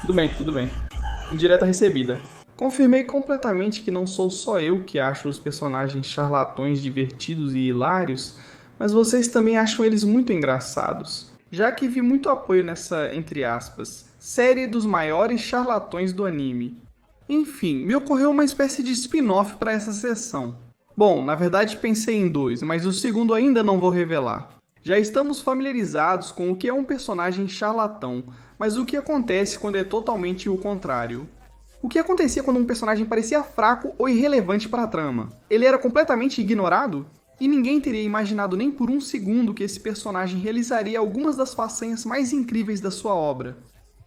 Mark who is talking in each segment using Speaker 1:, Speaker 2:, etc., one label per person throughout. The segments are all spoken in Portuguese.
Speaker 1: Tudo bem, tudo bem. Indireta recebida. Confirmei completamente que não sou só eu que acho os personagens charlatões divertidos e hilários, mas vocês também acham eles muito engraçados. Já que vi muito apoio nessa, entre aspas, série dos maiores charlatões do anime. Enfim, me ocorreu uma espécie de spin-off para essa sessão. Bom, na verdade pensei em dois, mas o segundo ainda não vou revelar. Já estamos familiarizados com o que é um personagem charlatão, mas o que acontece quando é totalmente o contrário? O que acontecia quando um personagem parecia fraco ou irrelevante para a trama? Ele era completamente ignorado? E ninguém teria imaginado nem por um segundo que esse personagem realizaria algumas das façanhas mais incríveis da sua obra.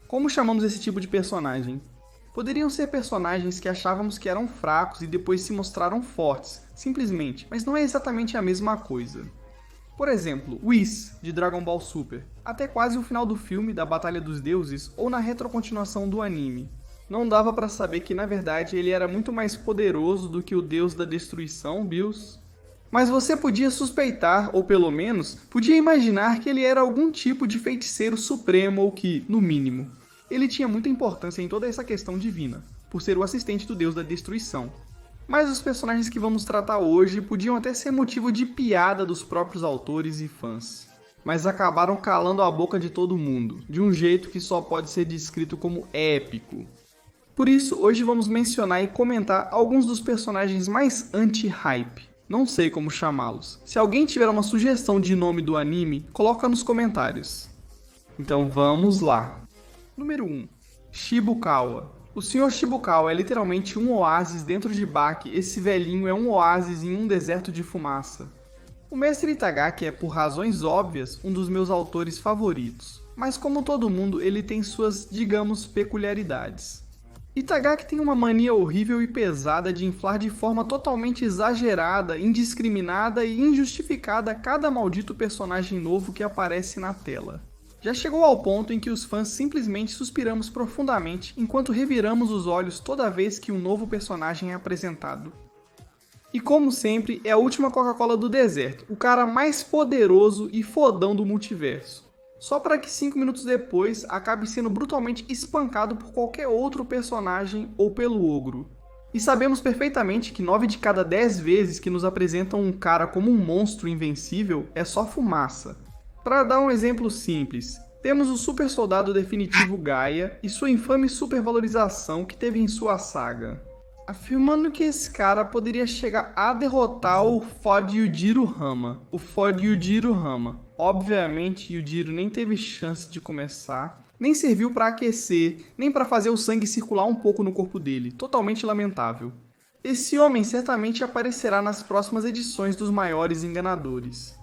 Speaker 1: Como chamamos esse tipo de personagem? Poderiam ser personagens que achávamos que eram fracos e depois se mostraram fortes, simplesmente, mas não é exatamente a mesma coisa. Por exemplo, Whis, de Dragon Ball Super, até quase o final do filme da Batalha dos Deuses ou na retrocontinuação do anime. Não dava pra saber que na verdade ele era muito mais poderoso do que o deus da destruição, Bills. Mas você podia suspeitar, ou pelo menos, podia imaginar que ele era algum tipo de feiticeiro supremo ou que, no mínimo, ele tinha muita importância em toda essa questão divina, por ser o assistente do deus da destruição. Mas os personagens que vamos tratar hoje podiam até ser motivo de piada dos próprios autores e fãs. Mas acabaram calando a boca de todo mundo, de um jeito que só pode ser descrito como épico. Por isso, hoje vamos mencionar e comentar alguns dos personagens mais anti-hype. Não sei como chamá-los. Se alguém tiver uma sugestão de nome do anime, coloca nos comentários. Então vamos lá. Número 1. Shibukawa. O Sr. Shibukawa é literalmente um oásis dentro de Baki. Esse velhinho é um oásis em um deserto de fumaça. O mestre Itagaki é, por razões óbvias, um dos meus autores favoritos. Mas como todo mundo, ele tem suas, digamos, peculiaridades. Itagaki tem uma mania horrível e pesada de inflar de forma totalmente exagerada, indiscriminada e injustificada cada maldito personagem novo que aparece na tela. Já chegou ao ponto em que os fãs simplesmente suspiramos profundamente enquanto reviramos os olhos toda vez que um novo personagem é apresentado. E como sempre, é a última Coca-Cola do deserto, o cara mais poderoso e fodão do multiverso. Só para que 5 minutos depois acabe sendo brutalmente espancado por qualquer outro personagem ou pelo ogro. E sabemos perfeitamente que 9 de cada 10 vezes que nos apresentam um cara como um monstro invencível é só fumaça. Para dar um exemplo simples, temos o super soldado definitivo Gaia e sua infame supervalorização que teve em sua saga, afirmando que esse cara poderia chegar a derrotar o Ford Yujiro Hama. Obviamente, Yujiro nem teve chance de começar, nem serviu para aquecer, nem para fazer o sangue circular um pouco no corpo dele, totalmente lamentável. Esse homem certamente aparecerá nas próximas edições dos Maiores Enganadores.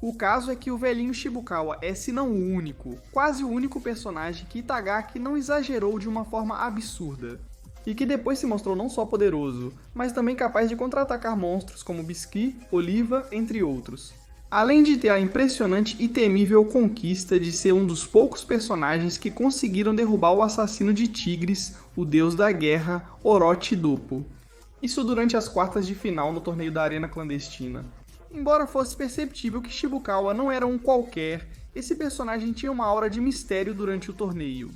Speaker 1: O caso é que o velhinho Shibukawa é, se não o único, quase o único personagem que Itagaki não exagerou de uma forma absurda, e que depois se mostrou não só poderoso, mas também capaz de contra-atacar monstros como Biscuit, Oliva, entre outros. Além de ter a impressionante e temível conquista de ser um dos poucos personagens que conseguiram derrubar o assassino de tigres, o deus da guerra, Orochidopo. Isso durante as quartas de final no torneio da Arena Clandestina. Embora fosse perceptível que Shibukawa não era um qualquer, esse personagem tinha uma aura de mistério durante o torneio.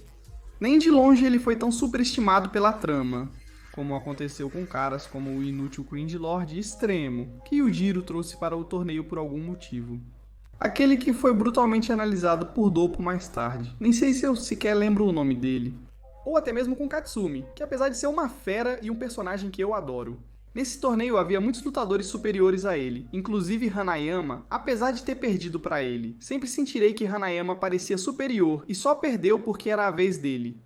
Speaker 1: Nem de longe ele foi tão superestimado pela trama, como aconteceu com caras como o inútil Cringe Lord extremo, que Yujiro trouxe para o torneio por algum motivo. Aquele que foi brutalmente analisado por Doppo mais tarde, nem sei se eu sequer lembro o nome dele. Ou até mesmo com Katsumi, que apesar de ser uma fera e um personagem que eu adoro. Nesse torneio havia muitos lutadores superiores a ele, inclusive Hanayama, apesar de ter perdido para ele. Sempre sentirei que Hanayama parecia superior e só perdeu porque era a vez dele.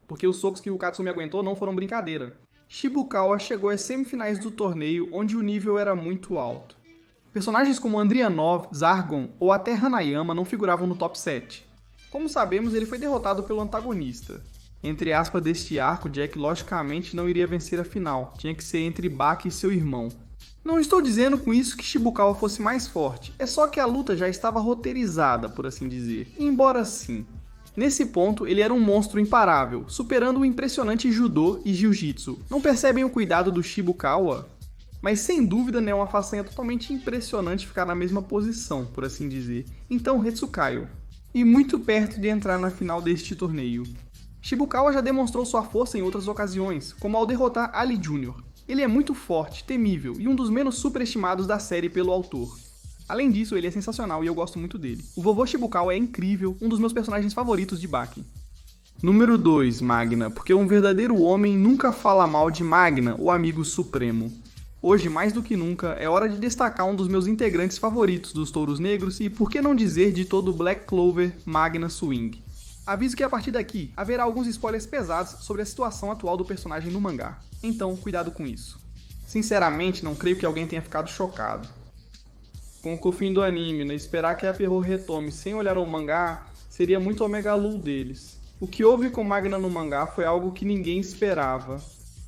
Speaker 1: Porque os socos que o Katsumi aguentou não foram brincadeira. Shibukawa chegou às semifinais do torneio onde o nível era muito alto. Personagens como Andrianov, Zargon ou até Hanayama não figuravam no top 7. Como sabemos, ele foi derrotado pelo antagonista. Entre aspas deste arco, Jack logicamente não iria vencer a final, tinha que ser entre Baki e seu irmão. Não estou dizendo com isso que Shibukawa fosse mais forte, é só que a luta já estava roteirizada, por assim dizer, embora sim. Nesse ponto, ele era um monstro imparável, superando o impressionante judô e jiu-jitsu. Não percebem o cuidado do Shibukawa? Mas sem dúvida é uma façanha totalmente impressionante ficar na mesma posição, por assim dizer. Então Retsukaio. E muito perto de entrar na final deste torneio. Shibukawa já demonstrou sua força em outras ocasiões, como ao derrotar Ali Jr. Ele é muito forte, temível e um dos menos superestimados da série pelo autor. Além disso, ele é sensacional e eu gosto muito dele. O vovô Shibukawa é incrível, um dos meus personagens favoritos de Baki. Número 2, Magna, porque um verdadeiro homem nunca fala mal de Magna, o amigo supremo. Hoje, mais do que nunca, é hora de destacar um dos meus integrantes favoritos dos Touros Negros e, por que não dizer, de todo o Black Clover, Magna Swing. Aviso que a partir daqui haverá alguns spoilers pesados sobre a situação atual do personagem no mangá, então cuidado com isso. Sinceramente, não creio que alguém tenha ficado chocado. Com o fim do anime, né? Esperar que a Pierrot retome sem olhar o mangá seria muito Omega Lu deles. O que houve com Magna no mangá foi algo que ninguém esperava.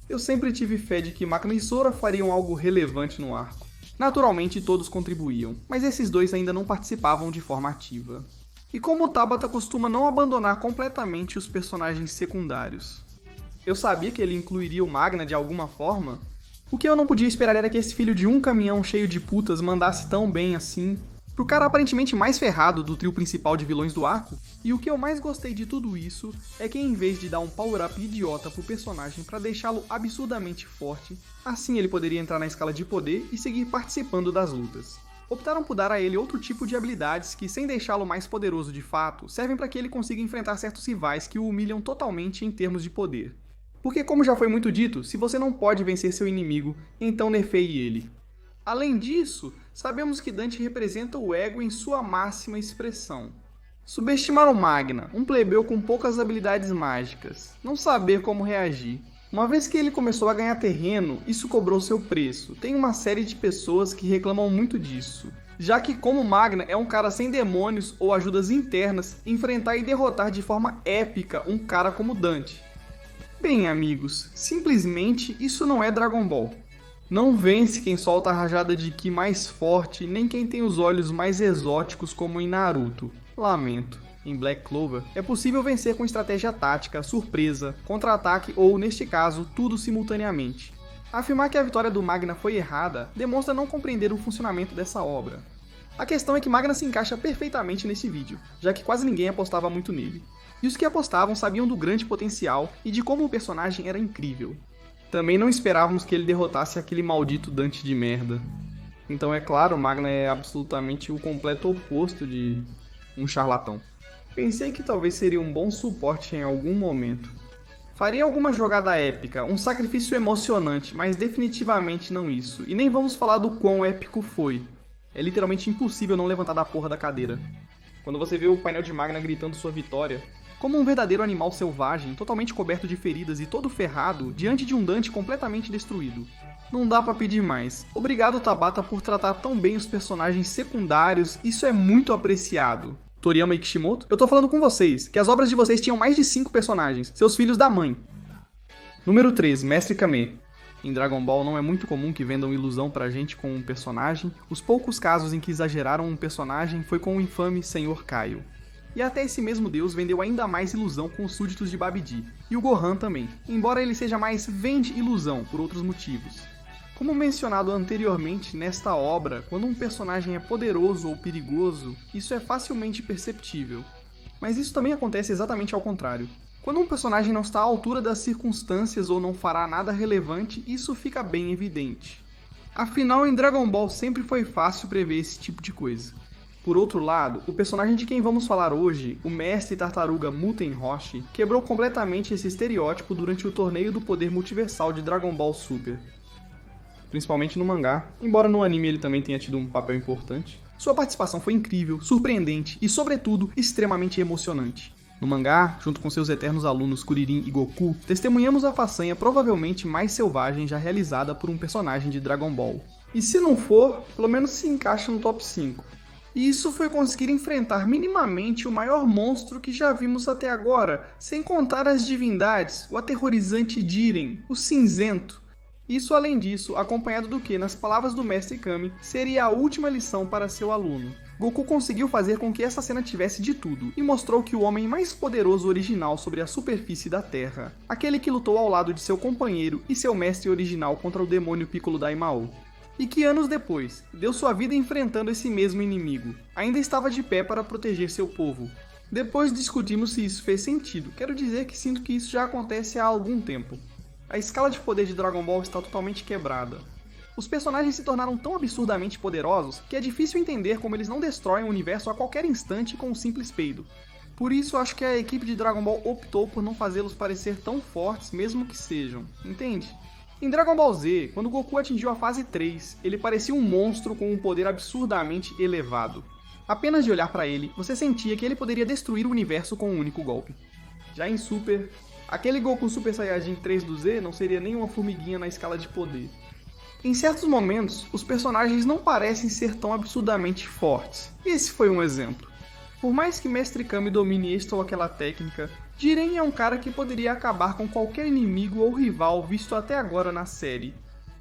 Speaker 1: Eu sempre tive fé de que Makina e Sora fariam algo relevante no arco. Naturalmente todos contribuíam, mas esses dois ainda não participavam de forma ativa. E como Tabata costuma não abandonar completamente os personagens secundários. Eu sabia que ele incluiria o Magna de alguma forma. O que eu não podia esperar era que esse filho de um caminhão cheio de putas mandasse tão bem assim, pro cara aparentemente mais ferrado do trio principal de vilões do arco. E o que eu mais gostei de tudo isso é que em vez de dar um power-up idiota pro personagem pra deixá-lo absurdamente forte, assim ele poderia entrar na escala de poder e seguir participando das lutas. Optaram por dar a ele outro tipo de habilidades que, sem deixá-lo mais poderoso de fato, servem para que ele consiga enfrentar certos rivais que o humilham totalmente em termos de poder. Porque, como já foi muito dito, se você não pode vencer seu inimigo, então nerfeie ele. Além disso, sabemos que Dante representa o ego em sua máxima expressão. Subestimar o Magna, um plebeu com poucas habilidades mágicas, não saber como reagir. Uma vez que ele começou a ganhar terreno, isso cobrou seu preço. Tem uma série de pessoas que reclamam muito disso, já que como Magna é um cara sem demônios ou ajudas internas, enfrentar e derrotar de forma épica um cara como Dante. Bem, amigos, simplesmente isso não é Dragon Ball. Não vence quem solta a rajada de Ki mais forte, nem quem tem os olhos mais exóticos como em Naruto. Lamento. Em Black Clover, é possível vencer com estratégia tática, surpresa, contra-ataque ou, neste caso, tudo simultaneamente. Afirmar que a vitória do Magna foi errada demonstra não compreender o funcionamento dessa obra. A questão é que Magna se encaixa perfeitamente nesse vídeo, já que quase ninguém apostava muito nele. E os que apostavam sabiam do grande potencial e de como o personagem era incrível. Também não esperávamos que ele derrotasse aquele maldito Dante de merda. Então é claro, Magna é absolutamente o completo oposto de um charlatão. Pensei que talvez seria um bom suporte em algum momento. Faria alguma jogada épica, um sacrifício emocionante, mas definitivamente não isso. E nem vamos falar do quão épico foi. É literalmente impossível não levantar da porra da cadeira. Quando você vê o painel de Magna gritando sua vitória, como um verdadeiro animal selvagem, totalmente coberto de feridas e todo ferrado, diante de um Dante completamente destruído. Não dá pra pedir mais. Obrigado, Tabata, por tratar tão bem os personagens secundários, isso é muito apreciado. Toriyama e Kishimoto, eu tô falando com vocês, que as obras de vocês tinham mais de 5 personagens, seus filhos da mãe. Número 3, Mestre Kame. Em Dragon Ball não é muito comum que vendam ilusão pra gente com um personagem. Os poucos casos em que exageraram um personagem foi com o infame Senhor Kaio. E até esse mesmo deus vendeu ainda mais ilusão com os súditos de Babidi, e o Gohan também, embora ele seja mais vende ilusão por outros motivos. Como mencionado anteriormente nesta obra, quando um personagem é poderoso ou perigoso, isso é facilmente perceptível. Mas isso também acontece exatamente ao contrário. Quando um personagem não está à altura das circunstâncias ou não fará nada relevante, isso fica bem evidente. Afinal, em Dragon Ball sempre foi fácil prever esse tipo de coisa. Por outro lado, o personagem de quem vamos falar hoje, o Mestre Tartaruga Muten Roshi, quebrou completamente esse estereótipo durante o torneio do poder multiversal de Dragon Ball Super. Principalmente no mangá, embora no anime ele também tenha tido um papel importante. Sua participação foi incrível, surpreendente e, sobretudo, extremamente emocionante. No mangá, junto com seus eternos alunos Kuririn e Goku, testemunhamos a façanha provavelmente mais selvagem já realizada por um personagem de Dragon Ball. E se não for, pelo menos se encaixa no top 5. E isso foi conseguir enfrentar minimamente o maior monstro que já vimos até agora, sem contar as divindades, o aterrorizante Jiren, o cinzento. Isso além disso, acompanhado do que, nas palavras do Mestre Kami, seria a última lição para seu aluno. Goku conseguiu fazer com que essa cena tivesse de tudo, e mostrou que o homem mais poderoso original sobre a superfície da Terra, aquele que lutou ao lado de seu companheiro e seu mestre original contra o demônio Piccolo Daimao, e que anos depois, deu sua vida enfrentando esse mesmo inimigo, ainda estava de pé para proteger seu povo. Depois discutimos se isso fez sentido. Quero dizer que sinto que isso já acontece há algum tempo. A escala de poder de Dragon Ball está totalmente quebrada. Os personagens se tornaram tão absurdamente poderosos que é difícil entender como eles não destroem o universo a qualquer instante com um simples peido. Por isso acho que a equipe de Dragon Ball optou por não fazê-los parecer tão fortes mesmo que sejam, entende? Em Dragon Ball Z, quando Goku atingiu a fase 3, ele parecia um monstro com um poder absurdamente elevado. Apenas de olhar para ele, você sentia que ele poderia destruir o universo com um único golpe. Já em Super, aquele Goku Super Saiyajin 3 do Z não seria nem uma formiguinha na escala de poder. Em certos momentos, os personagens não parecem ser tão absurdamente fortes. Esse foi um exemplo. Por mais que Mestre Kami domine esta ou aquela técnica, Jiren é um cara que poderia acabar com qualquer inimigo ou rival visto até agora na série.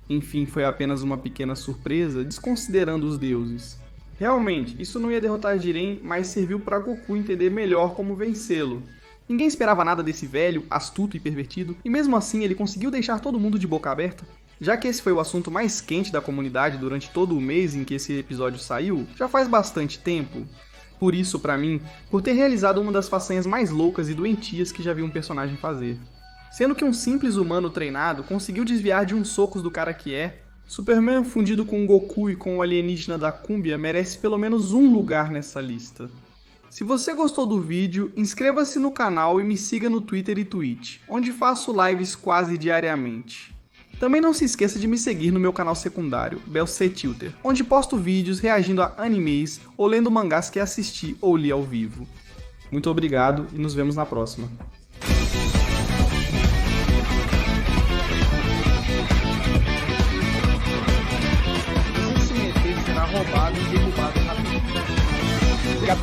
Speaker 1: Enfim, foi apenas uma pequena surpresa, desconsiderando os deuses. Realmente, isso não ia derrotar Jiren, mas serviu para Goku entender melhor como vencê-lo. Ninguém esperava nada desse velho, astuto e pervertido, e mesmo assim ele conseguiu deixar todo mundo de boca aberta. Já que esse foi o assunto mais quente da comunidade durante todo o mês em que esse episódio saiu, já faz bastante tempo. Por isso, pra mim, por ter realizado uma das façanhas mais loucas e doentias que já vi um personagem fazer. Sendo que um simples humano treinado conseguiu desviar de uns socos do cara que é, Superman fundido com Goku e com o alienígena da Cúmbia merece pelo menos um lugar nessa lista. Se você gostou do vídeo, inscreva-se no canal e me siga no Twitter e Twitch, onde faço lives quase diariamente. Também não se esqueça de me seguir no meu canal secundário, BelCTutor, onde posto vídeos reagindo a animes ou lendo mangás que assisti ou li ao vivo. Muito obrigado e nos vemos na próxima. Se se meter, será roubado e derrubado rapidinho. Obrigado.